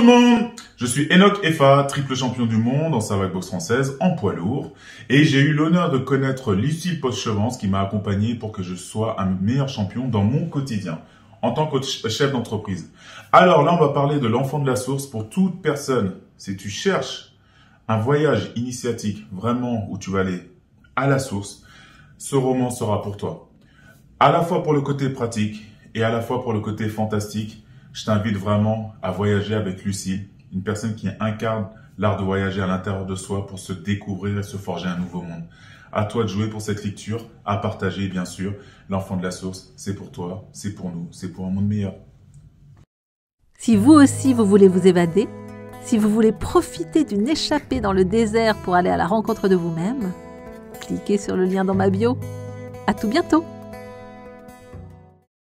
tout le monde, je suis Enoch Effa, triple champion du monde en Savate Boxe française en poids lourd. Et j'ai eu l'honneur de connaître Lucille Poschevance qui m'a accompagné pour que je sois un meilleur champion dans mon quotidien en tant que chef d'entreprise. Alors là, on va parler de l'enfant de la source pour toute personne. Si tu cherches un voyage initiatique vraiment où tu vas aller à la source, ce roman sera pour toi. À la fois pour le côté pratique et à la fois pour le côté fantastique. Je t'invite vraiment à voyager avec Lucille, une personne qui incarne l'art de voyager à l'intérieur de soi pour se découvrir et se forger un nouveau monde. À toi de jouer pour cette lecture, à partager bien sûr. L'enfant de la source, c'est pour toi, c'est pour nous, c'est pour un monde meilleur. Si vous aussi vous voulez vous évader, si vous voulez profiter d'une échappée dans le désert pour aller à la rencontre de vous-même, cliquez sur le lien dans ma bio. À tout bientôt!